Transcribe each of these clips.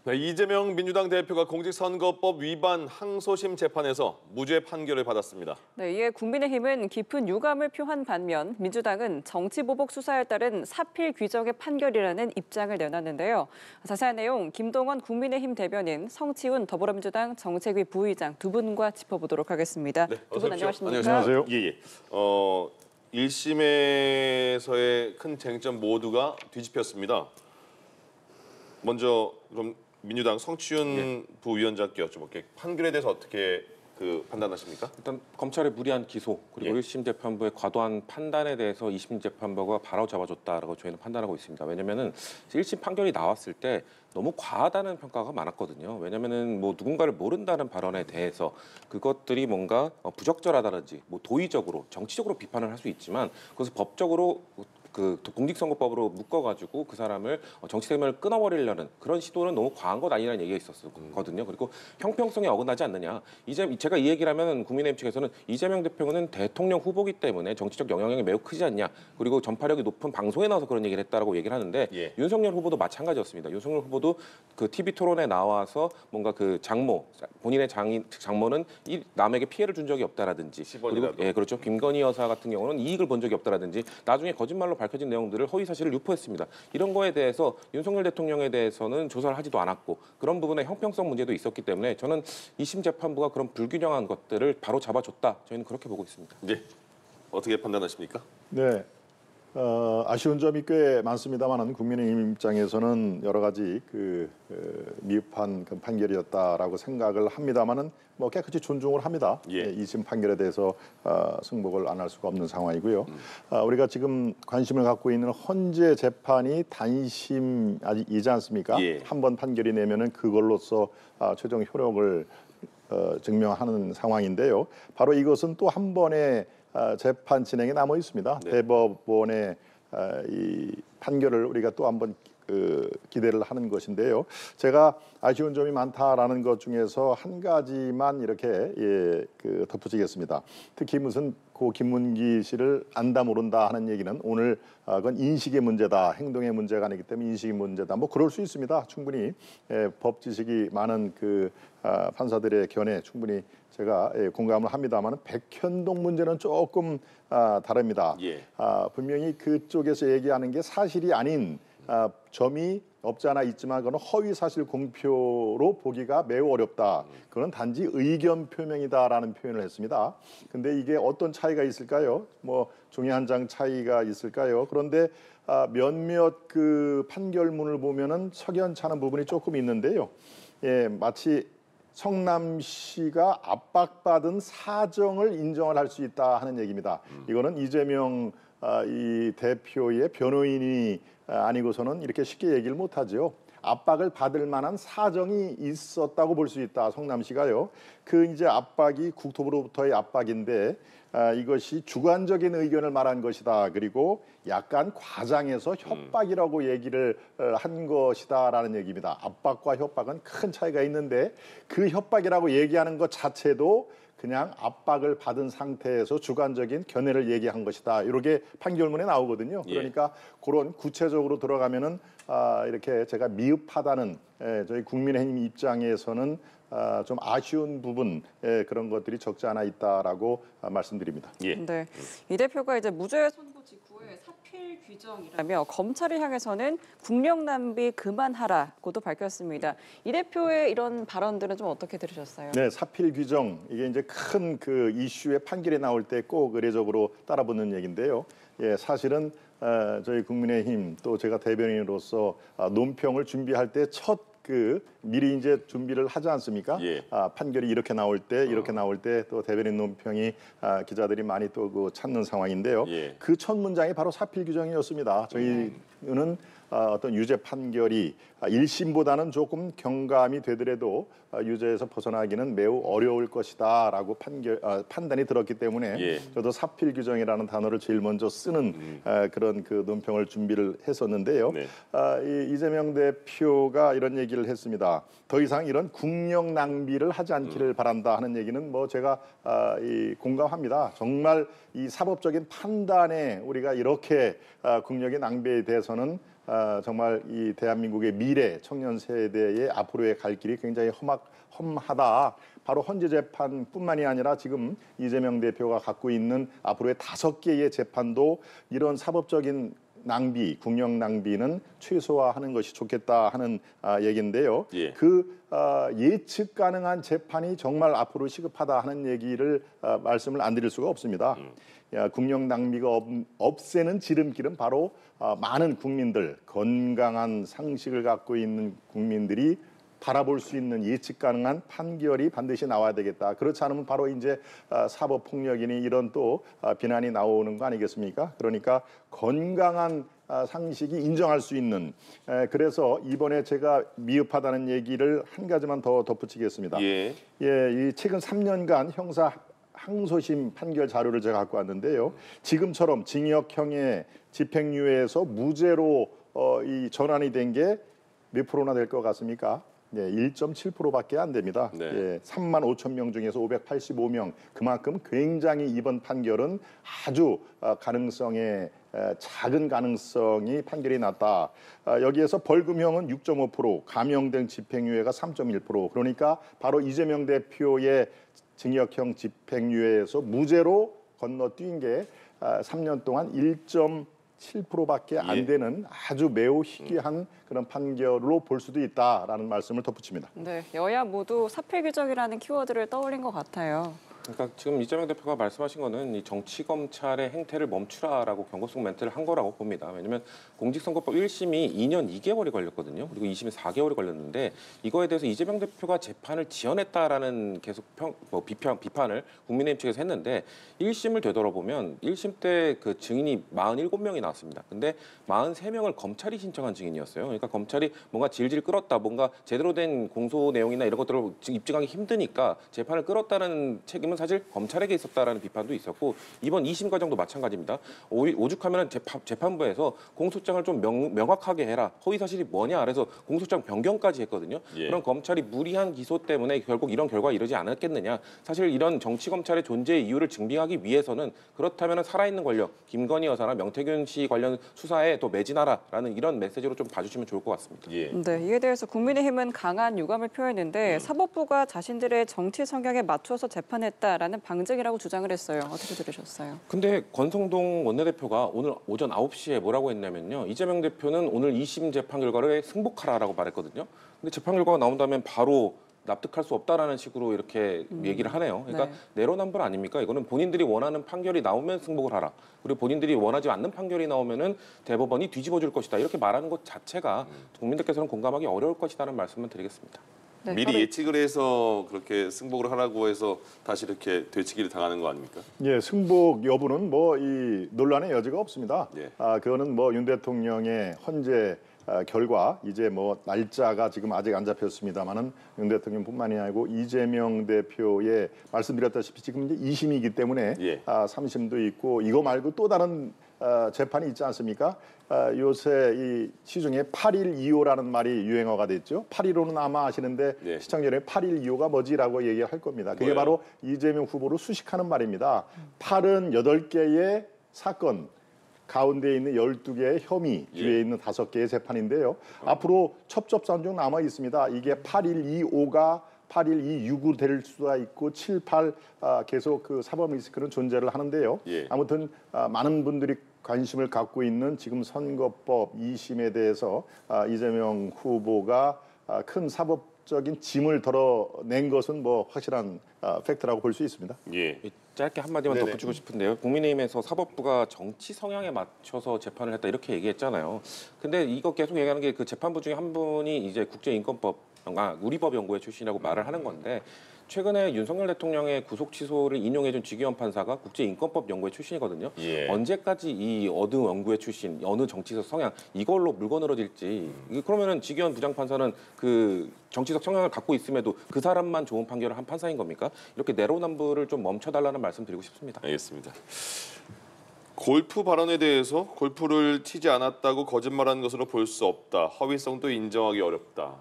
네, 이재명 민주당 대표가 공직선거법 위반 항소심 재판에서 무죄 판결을 받았습니다. 네, 이에 국민의힘은 깊은 유감을 표한 반면 민주당은 정치보복 수사에 따른 사필 규정의 판결이라는 입장을 내놨는데요. 자세한 내용 김동원 국민의힘 대변인, 성치훈 더불어민주당 정책위 부의장 두 분과 짚어보도록 하겠습니다. 네, 두 분 안녕하십니까? 안녕하세요. 예. 1심에서의 큰 쟁점 모두가 뒤집혔습니다. 먼저 그럼 민주당 성치훈 부위원장께 여쭤볼게요. 판결에 대해서 어떻게 판단하십니까? 일단 검찰의 무리한 기소 그리고 예. 1심 재판부의 과도한 판단에 대해서 2심 재판부가 바로 잡아줬다라고 저희는 판단하고 있습니다. 왜냐면은 1심 판결이 나왔을 때 너무 과하다는 평가가 많았거든요. 왜냐면은 뭐 누군가를 모른다는 발언에 대해서 그것들이 뭔가 부적절하다든지 뭐 도의적으로 정치적으로 비판을 할 수 있지만 그것을 법적으로 공직선거법으로 묶어가지고 그 사람을 정치 생명을 끊어버리려는 그런 시도는 너무 과한 것 아니라는 얘기가 있었거든요. 그리고 형평성에 어긋나지 않느냐. 제가 이 얘기를 하면 국민의힘 측에서는 이재명 대표는 대통령 후보기 때문에 정치적 영향력이 매우 크지 않냐. 그리고 전파력이 높은 방송에 나와서 그런 얘기를 했다라고 얘기를 하는데 예. 윤석열 후보도 마찬가지였습니다. 윤석열 후보도 그 TV 토론에 나와서 뭔가 그 본인의 장모는 남에게 피해를 준 적이 없다라든지 그리고 예, 그렇죠. 김건희 여사 같은 경우는 이익을 본 적이 없다라든지 나중에 거짓말로 밝혀진 내용들을 허위 사실을 유포했습니다. 이런 거에 대해서 윤석열 대통령에 대해서는 조사를 하지도 않았고 그런 부분에 형평성 문제도 있었기 때문에 저는 2심 재판부가 그런 불균형한 것들을 바로 잡아줬다. 저희는 그렇게 보고 있습니다. 네. 어떻게 판단하십니까? 네. 아쉬운 점이 꽤 많습니다만은 국민의힘 입장에서는 여러 가지 미흡한 판결이었다라고 생각을 합니다만은 뭐 깨끗이 존중을 합니다. 예. 2심 판결에 대해서 승복을 안 할 수가 없는 상황이고요. 우리가 지금 관심을 갖고 있는 헌재 재판이 단심이지 않습니까? 예. 한 번 판결이 내면은 그걸로써 최종 효력을 증명하는 상황인데요. 바로 이것은 또 한 번의 재판 진행에 남아 있습니다. 네. 대법원의 이 판결을 우리가 또 한번 기대를 하는 것인데요. 제가 아쉬운 점이 많다라는 것 중에서 한 가지만 이렇게 덧붙이겠습니다. 특히 무슨 고 김문기 씨를 안다 모른다 하는 얘기는 오늘 그건 인식의 문제다, 행동의 문제가 아니기 때문에 인식의 문제다. 뭐 그럴 수 있습니다. 충분히 법 지식이 많은 판사들의 견해 충분히 제가 공감을 합니다만 백현동 문제는 조금 다릅니다. 예. 분명히 그쪽에서 얘기하는 게 사실이 아닌 점이 없지 않아 있지만 그건 허위 사실 공표로 보기가 매우 어렵다. 그건 단지 의견 표명이다라는 표현을 했습니다. 근데 이게 어떤 차이가 있을까요? 뭐 종이 한 장 차이가 있을까요? 그런데 몇몇 판결문을 보면은 석연찮은 부분이 조금 있는데요. 예, 마치 성남시가 압박받은 사정을 인정을 할 수 있다 하는 얘기입니다. 이거는 이재명 이 대표의 변호인이 아니고서는 이렇게 쉽게 얘기를 못하죠. 압박을 받을 만한 사정이 있었다고 볼 수 있다. 성남시가요. 이제 압박이 국토부로부터의 압박인데 이것이 주관적인 의견을 말한 것이다. 그리고 약간 과장해서 협박이라고 얘기를 한 것이다라는 얘기입니다. 압박과 협박은 큰 차이가 있는데 그 협박이라고 얘기하는 것 자체도 그냥 압박을 받은 상태에서 주관적인 견해를 얘기한 것이다. 이렇게 판결문에 나오거든요. 그러니까 그런 구체적으로 들어가면은 이렇게 제가 미흡하다는 저희 국민의힘 입장에서는 좀 아쉬운 부분 그런 것들이 적지 않아 있다라고 말씀드립니다. 예. 네, 이 대표가 이제 무죄 선고 직후에 사필 규정이라며 검찰을 향해서는 국력 낭비 그만하라고도 밝혔습니다. 이 대표의 이런 발언들은 좀 어떻게 들으셨어요? 네, 사필 규정 이게 이제 큰 이슈의 판결이 나올 때 꼭 의례적으로 따라붙는 얘기인데요. 예, 사실은 저희 국민의힘 또 제가 대변인으로서 논평을 준비할 때 미리 이제 준비를 하지 않습니까? 예. 판결이 이렇게 나올 때 또 대변인 논평이 기자들이 많이 또 찾는 상황인데요. 예. 그 첫 문장이 바로 사필 규정이었습니다. 저희는 어떤 유죄 판결이 1심보다는 조금 경감이 되더라도 유죄에서 벗어나기는 매우 어려울 것이다라고 판단이 들었기 때문에 예. 저도 사필 규정이라는 단어를 제일 먼저 쓰는 그런 논평을 준비를 했었는데요. 네. 이재명 대표가 이런 얘기를 했습니다. 더 이상 이런 국력 낭비를 하지 않기를 바란다 하는 얘기는 뭐 제가 공감합니다. 정말 이 사법적인 판단에 우리가 이렇게 국력의 낭비에 대해서는 정말 이 대한민국의 미래 청년 세대의 앞으로의 갈 길이 굉장히 험하다. 바로 헌재 재판뿐만이 아니라 지금 이재명 대표가 갖고 있는 앞으로의 5개의 재판도 이런 사법적인 낭비, 국력 낭비는 최소화하는 것이 좋겠다 하는 얘기인데요. 예. 예측 가능한 재판이 정말 앞으로 시급하다 하는 얘기를 말씀을 안 드릴 수가 없습니다. 국력 낭비가 없애는 지름길은 바로 많은 국민들, 건강한 상식을 갖고 있는 국민들이 바라볼 수 있는 예측 가능한 판결이 반드시 나와야 되겠다. 그렇지 않으면 바로 이제 사법 폭력이니 이런 또 비난이 나오는 거 아니겠습니까? 그러니까 건강한 상식이 인정할 수 있는, 그래서 이번에 제가 미흡하다는 얘기를 한 가지만 더 덧붙이겠습니다. 예. 이 최근 3년간 형사 항소심 판결 자료를 제가 갖고 왔는데요. 지금처럼 징역형의 집행유예에서 무죄로 이 전환이 된 게 몇 프로나 될 것 같습니까? 1.7%밖에 안 됩니다. 네. 3만 5천 명 중에서 585명. 그만큼 굉장히 이번 판결은 아주 가능성에 작은 가능성이 판결이 났다. 여기에서 벌금형은 6.5%, 감형된 집행유예가 3.1%. 그러니까 바로 이재명 대표의 징역형 집행유예에서 무죄로 건너뛴 게 3년 동안 1.7%밖에 안 되는 아주 매우 희귀한 그런 판결로 볼 수도 있다라는 말씀을 덧붙입니다. 네, 여야 모두 사필 규정이라는 키워드를 떠올린 것 같아요. 그러니까 지금 이재명 대표가 말씀하신 거는 이 정치 검찰의 행태를 멈추라라고 경고성 멘트를 한 거라고 봅니다. 왜냐하면 공직선거법 1심이 2년 2개월이 걸렸거든요. 그리고 2심이 4개월이 걸렸는데 이거에 대해서 이재명 대표가 재판을 지연했다라는 계속 비판을 국민의힘 측에서 했는데 1심을 되돌아보면 1심 때 그 증인이 47명이 나왔습니다. 근데 43명을 검찰이 신청한 증인이었어요. 그러니까 검찰이 뭔가 질질 끌었다, 뭔가 제대로 된 공소 내용이나 이런 것들을 입증하기 힘드니까 재판을 끌었다는 책임은 사실 검찰에게 있었다라는 비판도 있었고 이번 2심 과정도 마찬가지입니다. 오죽하면 재판부에서 공소장을 좀 명확하게 해라. 허위 사실이 뭐냐? 그래서 공소장 변경까지 했거든요. 예. 그럼 검찰이 무리한 기소 때문에 결국 이런 결과가 이르지 않았겠느냐? 사실 이런 정치 검찰의 존재의 이유를 증빙하기 위해서는 그렇다면 살아있는 권력, 김건희 여사나 명태균 씨 관련 수사에 또 매진하라라는 이런 메시지로 좀 봐주시면 좋을 것 같습니다. 예. 네, 이에 대해서 국민의힘은 강한 유감을 표했는데 사법부가 자신들의 정치 성향에 맞춰서 재판했다라는 방증이라고 주장을 했어요. 어떻게 들으셨어요? 근데 권성동 원내대표가 오늘 오전 9시에 뭐라고 했냐면요. 이재명 대표는 오늘 2심 재판 결과를 승복하라라고 말했거든요. 근데 재판 결과가 나온다면 바로 납득할 수 없다라는 식으로 이렇게 얘기를 하네요. 그러니까 네. 내로남불 아닙니까? 이거는 본인들이 원하는 판결이 나오면 승복을 하라. 그리고 본인들이 원하지 않는 판결이 나오면은 대법원이 뒤집어줄 것이다. 이렇게 말하는 것 자체가 국민들께서는 공감하기 어려울 것이라는 말씀을 드리겠습니다. 네, 미리 바로 예측을 해서 그렇게 승복을 하라고 해서 다시 이렇게 되치기를 당하는 거 아닙니까? 승복 여부는 뭐 이 논란의 여지가 없습니다. 예. 그거는 뭐 윤 대통령의 헌재 결과 이제 뭐 날짜가 지금 아직 안 잡혔습니다만은 윤 대통령뿐만이 아니고 이재명 대표의 말씀드렸다시피 지금 이제 2심이기 때문에 예. 3심도 있고 이거 말고 또 다른 재판이 있지 않습니까? 요새 이 시중에 8일 2호라는 말이 유행어가 됐죠. 8.15는 아마 아시는데 네. 시청자 여러분 8일 2호가 뭐지라고 얘기를 할 겁니다. 그게 뭐예요? 바로 이재명 후보를 수식하는 말입니다. 88개의 사건 가운데 있는 12개의 혐의 뒤에 예. 있는 5개의 재판인데요. 앞으로 첩첩산중 남아 있습니다. 이게 8.125가 8.126으로 될 수가 있고 7, 8 계속 그 사법 리스크는 존재를 하는데요. 예. 아무튼 많은 분들이 관심을 갖고 있는 지금 선거법 2심에 대해서 이재명 후보가 큰 사법적인 짐을 덜어낸 것은 뭐 확실한 팩트라고 볼 수 있습니다. 예. 짧게 한마디만 네네. 덧붙이고 싶은데요. 국민의힘에서 사법부가 정치 성향에 맞춰서 재판을 했다 이렇게 얘기했잖아요. 근데 이거 계속 얘기하는 게 그 재판부 중에 한 분이 이제 국제인권법, 우리법 연구회 출신이라고 말을 하는 건데 최근에 윤석열 대통령의 구속 취소를 인용해준 지기현 판사가 국제인권법 연구회 출신이거든요. 예. 언제까지 이 어느 연구회 출신, 어느 정치적 성향 이걸로 물거늘어질지. 그러면은 지기현 부장판사는 그 정치적 성향을 갖고 있음에도 그 사람만 좋은 판결을 한 판사인 겁니까? 이렇게 내로남불을 좀 멈춰달라는 말씀 드리고 싶습니다. 알겠습니다. 골프 발언에 대해서 골프를 치지 않았다고 거짓말한 것으로 볼 수 없다. 허위성도 인정하기 어렵다.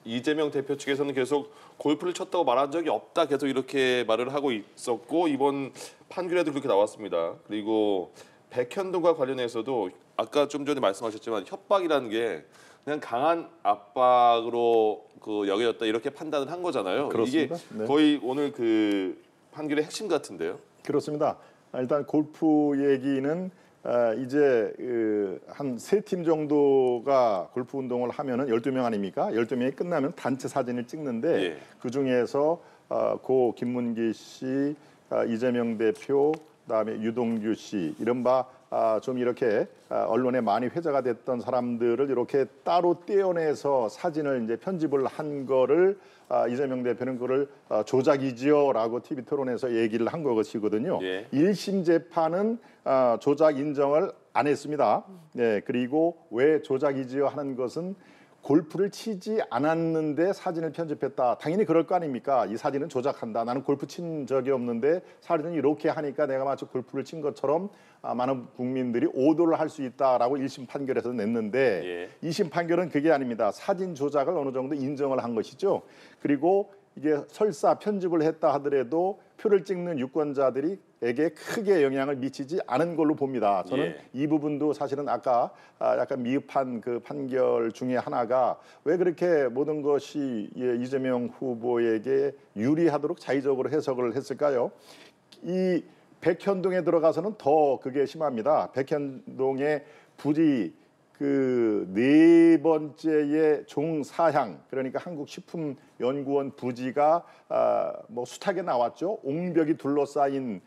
이재명 대표 측에서는 계속 골프를 쳤다고 말한 적이 없다. 계속 이렇게 말을 하고 있었고 이번 판결에도 그렇게 나왔습니다. 그리고 백현동과 관련해서도 아까 좀 전에 말씀하셨지만 협박이라는 게 그냥 강한 압박으로 그 여겨졌다 이렇게 판단을 한 거잖아요. 그렇습니다. 이게 네. 거의 오늘 그 판결의 핵심 같은데요. 그렇습니다. 일단 골프 얘기는 이제 한 세 팀 정도가 골프 운동을 하면은 12명 아닙니까? 12명이 끝나면 단체 사진을 찍는데 예. 그중에서 고 김문기 씨, 이재명 대표, 그다음에 유동규 씨 이른바 좀 이렇게 언론에 많이 회자가 됐던 사람들을 이렇게 따로 떼어내서 사진을 이제 편집을 한 거를 이재명 대표는 그걸 조작이지요라고 TV 토론에서 얘기를 한 것이거든요. 예. 1심 재판은 조작 인정을 안 했습니다. 네, 그리고 왜 조작이지요 하는 것은 골프를 치지 않았는데 사진을 편집했다. 당연히 그럴 거 아닙니까? 이 사진은 조작한다. 나는 골프 친 적이 없는데 사진은 이렇게 하니까 내가 마치 골프를 친 것처럼 많은 국민들이 오도를 할 수 있다라고 1심 판결에서 냈는데 예. 2심 판결은 그게 아닙니다. 사진 조작을 어느 정도 인정을 한 것이죠. 그리고 이게 설사 편집을 했다 하더라도 표를 찍는 유권자들에게 크게 영향을 미치지 않은 걸로 봅니다. 저는 예. 이 부분도 사실은 아까 약간 미흡한 그 판결 중에 하나가 왜 그렇게 모든 것이 이재명 후보에게 유리하도록 자의적으로 해석을 했을까요? 이 백현동에 들어가서는 더 그게 심합니다. 백현동의 부지 그 네 번째의 종사향 그러니까 한국식품연구원 부지가 뭐 숱하게 나왔죠. 옹벽이 둘러싸인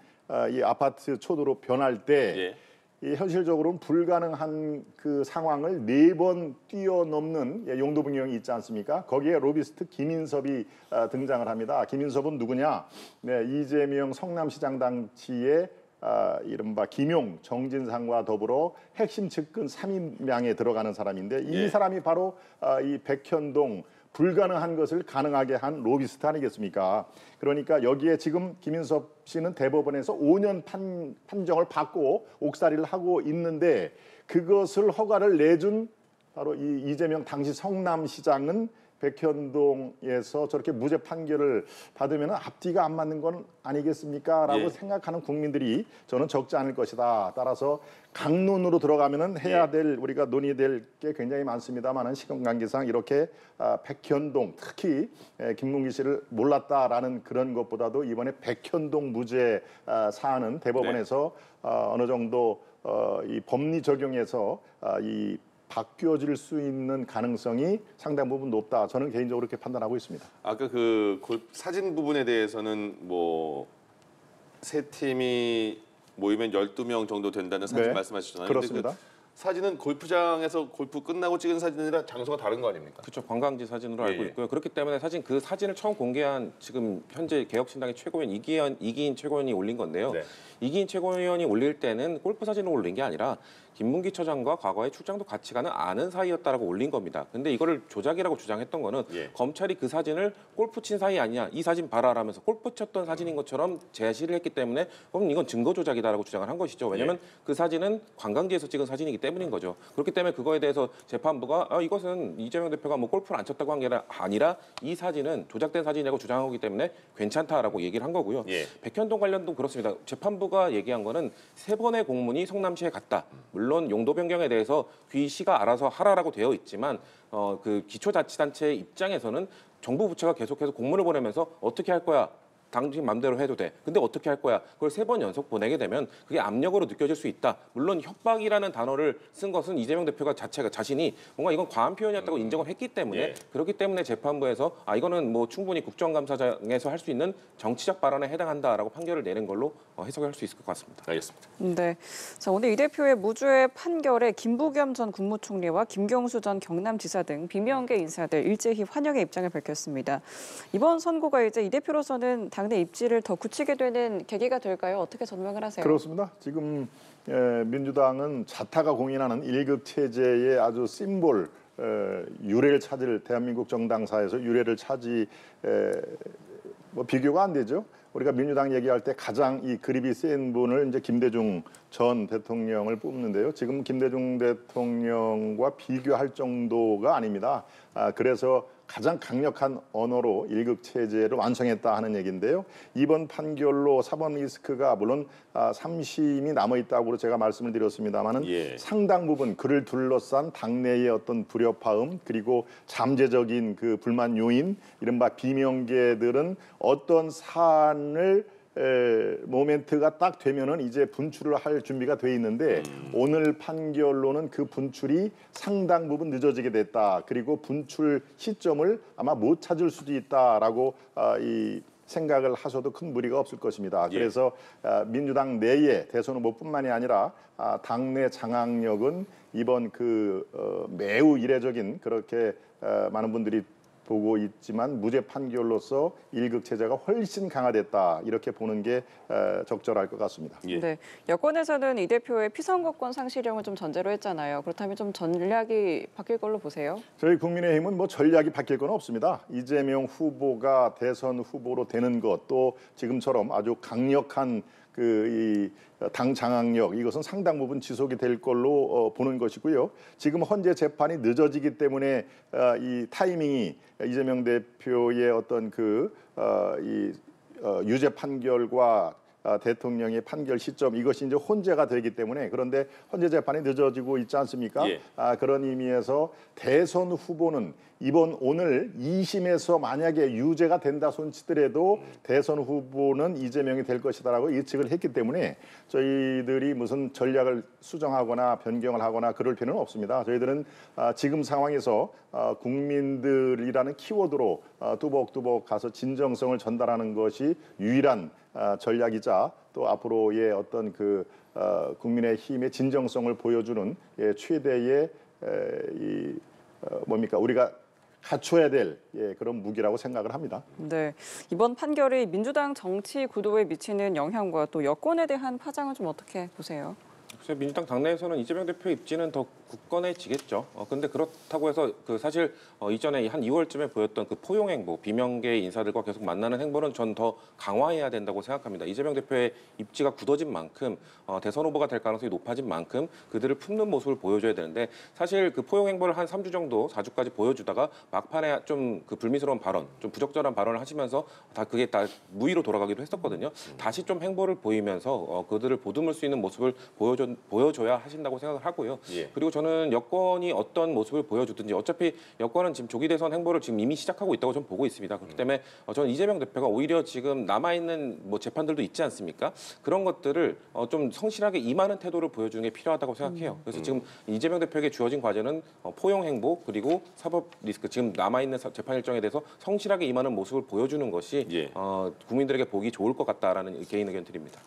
이 아파트 초도로 변할 때 예. 이 현실적으로는 불가능한 그 상황을 4번 뛰어넘는 용도분경이 있지 않습니까? 거기에 로비스트 김인섭이 등장을 합니다. 김인섭은 누구냐? 네, 이재명 성남시장 당시에 이른바 김용, 정진상과 더불어 핵심 측근 3인방에 들어가는 사람인데 이 예. 사람이 바로 이 백현동 불가능한 것을 가능하게 한 로비스트 아니겠습니까? 그러니까 여기에 지금 김인섭 씨는 대법원에서 5년 판정을 받고 옥살이를 하고 있는데 그것을 허가를 내준 바로 이 이재명 당시 성남시장은 백현동에서 저렇게 무죄 판결을 받으면 앞뒤가 안 맞는 건 아니겠습니까? 라고 예. 생각하는 국민들이 저는 적지 않을 것이다. 따라서 강론으로 들어가면은 해야 될 우리가 논의될 게 굉장히 많습니다만은 시간 관계상 이렇게 백현동 특히 김문기 씨를 몰랐다라는 그런 것보다도 이번에 백현동 무죄 사안은 대법원에서 어느 정도 이 법리 적용에서 이 바뀌어질 수 있는 가능성이 상당 부분 높다. 저는 개인적으로 그렇게 판단하고 있습니다. 아까 그 사진 부분에 대해서는 뭐 세 팀이 모이면 12명 정도 된다는 사진 네, 말씀하셨잖아요. 그렇습니다. 근데 그 사진은 골프장에서 골프 끝나고 찍은 사진이라 장소가 다른 거 아닙니까? 그렇죠. 관광지 사진으로 알고 예. 있고요. 그렇기 때문에 사진 그 사진을 처음 공개한 지금 현재 개혁신당의 최고위원 이기인 최고위원이 올린 건데요. 네. 이기인 최고위원이 올릴 때는 골프 사진을 올린 게 아니라 김문기 처장과 과거에 출장도 같이 가는 아는 사이였다라고 올린 겁니다. 근데 이거를 조작이라고 주장했던 거는 예. 검찰이 그 사진을 골프 친 사이 아니냐, 이 사진 봐라라면서 골프 쳤던 사진인 것처럼 제시를 했기 때문에 그럼 이건 증거 조작이다라고 주장을 한 것이죠. 왜냐하면 그 사진은 관광지에서 찍은 사진이기 때문인 거죠. 그렇기 때문에 그거에 대해서 재판부가 이것은 이재명 대표가 뭐 골프를 안 쳤다고 한 게 아니라 이 사진은 조작된 사진이라고 주장한 거기 때문에 괜찮다라고 얘기를 한 거고요. 예. 백현동 관련도 그렇습니다. 재판부가 얘기한 거는 3번의 공문이 성남시에 갔다. 물론 용도 변경에 대해서 귀시가 알아서 하라라고 되어 있지만 그 기초자치단체 입장에서는 정부 부처가 계속해서 공문을 보내면서 어떻게 할 거야? 당신 맘대로 해도 돼. 근데 어떻게 할 거야? 그걸 3번 연속 보내게 되면 그게 압력으로 느껴질 수 있다. 물론 협박이라는 단어를 쓴 것은 이재명 대표가 자신이 뭔가 이건 과한 표현이었다고 인정을 했기 때문에 예. 그렇기 때문에 재판부에서 이거는 뭐 충분히 국정감사장에서 할 수 있는 정치적 발언에 해당한다라고 판결을 내는 걸로 해석할 수 있을 것 같습니다. 알겠습니다. 네. 자, 오늘 이 대표의 무죄 판결에 김부겸 전 국무총리와 김경수 전 경남지사 등 비명계 인사들 일제히 환영의 입장을 밝혔습니다. 이번 선고가 이제 이 대표로서는 당내 입지를 더 굳히게 되는 계기가 될까요? 어떻게 전망을 하세요? 그렇습니다. 지금 민주당은 자타가 공인하는 1급 체제의 아주 심볼 유례를 찾을 대한민국 정당사에서 유례를 찾이 뭐 비교가 안 되죠. 우리가 민주당 얘기할 때 가장 이 그립이 센 분을 이제 김대중 전 대통령을 뽑는데요. 지금 김대중 대통령과 비교할 정도가 아닙니다. 그래서 가장 강력한 언어로 일극 체제를 완성했다 하는 얘기인데요. 이번 판결로 사법 리스크가 물론 3심이 남아 있다고 제가 말씀을 드렸습니다만은 예. 상당 부분 그를 둘러싼 당내의 어떤 불협화음 그리고 잠재적인 그 불만 요인 이른바 비명계들은 어떤 사안을 모멘트가 딱 되면은 이제 분출을 할 준비가 돼 있는데 오늘 판결로는 그 분출이 상당 부분 늦어지게 됐다. 그리고 분출 시점을 아마 못 찾을 수도 있다라고 이 생각을 하셔도 큰 무리가 없을 것입니다. 예. 그래서 민주당 내의 대선 후보뿐만이 아니라 당내 장악력은 이번 매우 이례적인 그렇게 많은 분들이 보고 있지만 무죄 판결로서 일극 체제가 훨씬 강화됐다 이렇게 보는 게 적절할 것 같습니다. 예. 네, 여권에서는 이 대표의 피선거권 상실령을 좀 전제로 했잖아요. 그렇다면 좀 전략이 바뀔 걸로 보세요? 저희 국민의힘은 뭐 전략이 바뀔 건 없습니다. 이재명 후보가 대선 후보로 되는 것 또 지금처럼 아주 강력한 이 당 장악력 이것은 상당 부분 지속이 될 걸로 보는 것이고요. 지금 현재 재판이 늦어지기 때문에 이 타이밍이 이재명 대표의 어떤 유죄 판결과 대통령의 판결 시점 이것이 이제 혼재가 되기 때문에 그런데 헌재 재판이 늦어지고 있지 않습니까? 예. 그런 의미에서 대선 후보는 오늘 2심에서 만약에 유죄가 된다 손치더라도 대선 후보는 이재명이 될 것이다라고 예측을 했기 때문에 저희들이 무슨 전략을 수정하거나 변경을 하거나 그럴 필요는 없습니다. 저희들은 지금 상황에서 국민들이라는 키워드로 뚜벅뚜벅 가서 진정성을 전달하는 것이 유일한 전략이자 또 앞으로의 어떤 국민의 힘의 진정성을 보여주는 최대의 우리가 갖춰야 될 그런 무기라고 생각을 합니다. 네, 이번 판결이 민주당 정치 구도에 미치는 영향과 또 여권에 대한 파장은 좀 어떻게 보세요? 글쎄 민주당 당내에서는 이재명 대표 입지는 더 굳건해지겠죠. 근데 그렇다고 해서 사실 이전에 한 2월쯤에 보였던 포용 행보, 비명계 인사들과 계속 만나는 행보는 전 더 강화해야 된다고 생각합니다. 이재명 대표의 입지가 굳어진 만큼 대선 후보가 될 가능성이 높아진 만큼 그들을 품는 모습을 보여줘야 되는데 사실 포용 행보를 한 3주 정도, 4주까지 보여주다가 막판에 좀 불미스러운 발언, 좀 부적절한 발언을 하시면서 그게 다 무의로 돌아가기도 했었거든요. 다시 좀 행보를 보이면서 그들을 보듬을 수 있는 모습을 보여줘야 하신다고 생각을 하고요. 예. 그리고 저는 여권이 어떤 모습을 보여주든지 어차피 여권은 지금 조기 대선 행보를 지금 이미 시작하고 있다고 저는 보고 있습니다. 그렇기 때문에 저는 이재명 대표가 오히려 지금 남아있는 재판들도 있지 않습니까? 그런 것들을 좀 성실하게 임하는 태도를 보여주는 게 필요하다고 생각해요. 그래서 지금 이재명 대표에게 주어진 과제는 포용 행보 그리고 사법 리스크 지금 남아있는 재판 일정에 대해서 성실하게 임하는 모습을 보여주는 것이 예. 국민들에게 보기 좋을 것 같다라는 개인 의견 드립니다.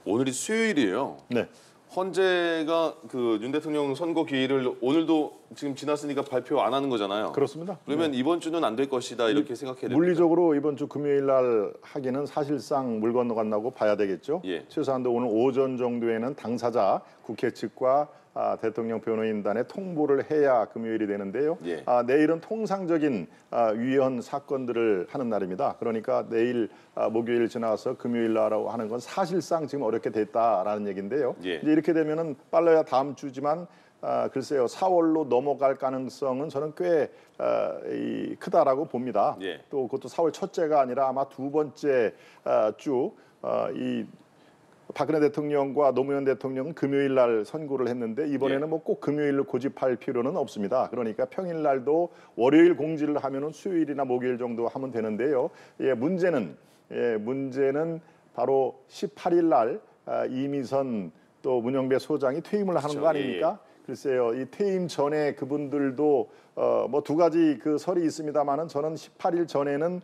오늘이 수요일이에요. 네. 헌재가 윤 대통령 선거 기일을 오늘도 지금 지났으니까 발표 안 하는 거잖아요. 그렇습니다. 그러면 이번 주는 안 될 것이다 이렇게 생각해야 됩니다. 물리적으로 이번 주 금요일 날 하기는 사실상 물 건너간다고 봐야 되겠죠. 예. 최소한도 오늘 오전 정도에는 당사자 국회 측과 대통령 변호인단에 통보를 해야 금요일이 되는데요. 예. 내일은 통상적인 위헌 사건들을 하는 날입니다. 그러니까 내일 목요일 지나서 금요일 날하고 하는 건 사실상 지금 어렵게 됐다라는 얘기인데요. 예. 이제 이렇게 되면은 빨라야 다음 주지만 글쎄요 4월로 넘어갈 가능성은 저는 꽤 크다라고 봅니다. 예. 또 그것도 4월 첫째가 아니라 아마 두 번째 주 박근혜 대통령과 노무현 대통령은 금요일 날 선고를 했는데 이번에는 뭐 꼭 금요일로 고집할 필요는 없습니다. 그러니까 평일 날도 월요일 공지를 하면은 수요일이나 목요일 정도 하면 되는데요. 문제는 바로 18일 날 이미선 또 문영배 소장이 퇴임을 하는 거 아닙니까? 글쎄요, 이 퇴임 전에 그분들도 뭐 두 가지 설이 있습니다만은 저는 18일 전에는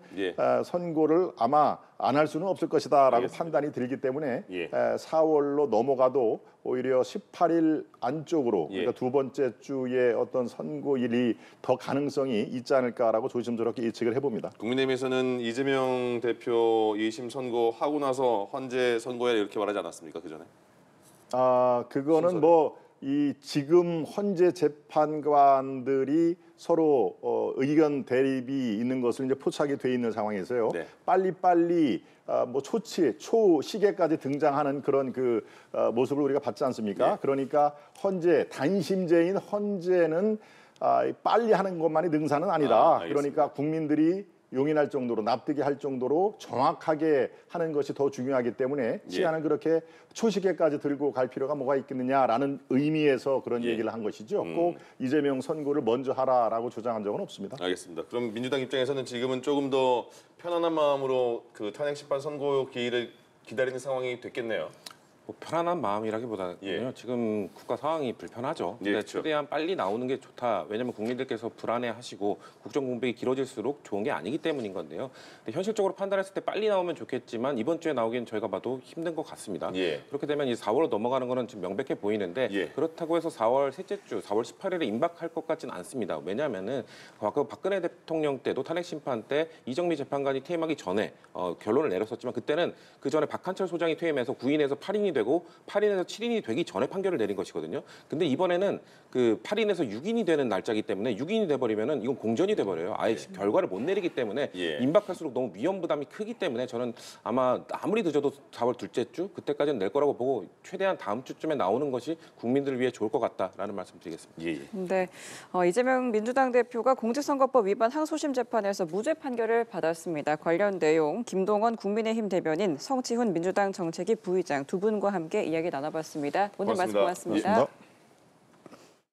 선고를 아마 안 할 수는 없을 것이다라고 알겠습니다. 판단이 들기 때문에 예. 4월로 넘어가도 오히려 18일 안쪽으로 예. 그러니까 두 번째 주에 어떤 선고일이 더 가능성이 있지 않을까라고 조심스럽게 예측을 해봅니다. 국민의힘에서는 이재명 대표 2심 선고하고 나서 헌재 선고해라 이렇게 말하지 않았습니까? 그전에? 그거는 지금 헌재 재판관들이 서로 의견 대립이 있는 것을 이제 포착이 돼 있는 상황에서요. 네. 빨리빨리 초시계까지 등장하는 그런 모습을 우리가 봤지 않습니까? 네. 그러니까 단심제인 헌재는 빨리 하는 것만이 능사는 아니다. 알겠습니다. 그러니까 국민들이 용인할 정도로 납득이 할 정도로 정확하게 하는 것이 더 중요하기 때문에 시간을 그렇게 초시계까지 들고 갈 필요가 뭐가 있겠느냐라는 의미에서 그런 얘기를 한 것이죠. 꼭 이재명 선고를 먼저 하라라고 주장한 적은 없습니다. 알겠습니다. 그럼 민주당 입장에서는 지금은 조금 더 편안한 마음으로 그 탄핵 심판 선고 기일을 기다리는 상황이 됐겠네요. 뭐 편안한 마음이라기보다는요. 예. 지금 국가 상황이 불편하죠. 근데 그렇죠. 최대한 빨리 나오는 게 좋다. 왜냐하면 국민들께서 불안해하시고 국정 공백이 길어질수록 좋은 게 아니기 때문인 건데요. 근데 현실적으로 판단했을 때 빨리 나오면 좋겠지만 이번 주에 나오기는 저희가 봐도 힘든 것 같습니다. 예. 그렇게 되면 이제 4월로 넘어가는 거는 지금 명백해 보이는데 예. 그렇다고 해서 4월 셋째 주, 4월 18일에 임박할 것 같지는 않습니다. 왜냐하면은 아까 박근혜 대통령 때도 탄핵 심판 때 이정미 재판관이 퇴임하기 전에 결론을 내렸었지만 그때는 그 전에 박한철 소장이 퇴임해서 9인에서 8인이 되고 8인에서 7인이 되기 전에 판결을 내린 것이거든요. 근데 이번에는 그 8인에서 6인이 되는 날짜이기 때문에 6인이 돼버리면은 이건 공전이 돼버려요. 아예 결과를 못 내리기 때문에 예. 임박할수록 너무 위험 부담이 크기 때문에 저는 아마 아무리 늦어도 4월 둘째 주 그때까지는 낼 거라고 보고 최대한 다음 주쯤에 나오는 것이 국민들을 위해 좋을 것 같다라는 말씀드리겠습니다. 예. 네, 이재명 민주당 대표가 공직선거법 위반 항소심 재판에서 무죄 판결을 받았습니다. 관련 내용 김동원 국민의힘 대변인, 성치훈 민주당 정책위 부의장 두 분과 함께 이야기 나눠봤습니다. 오늘 말씀 고맙습니다. 고맙습니다. 고맙습니다.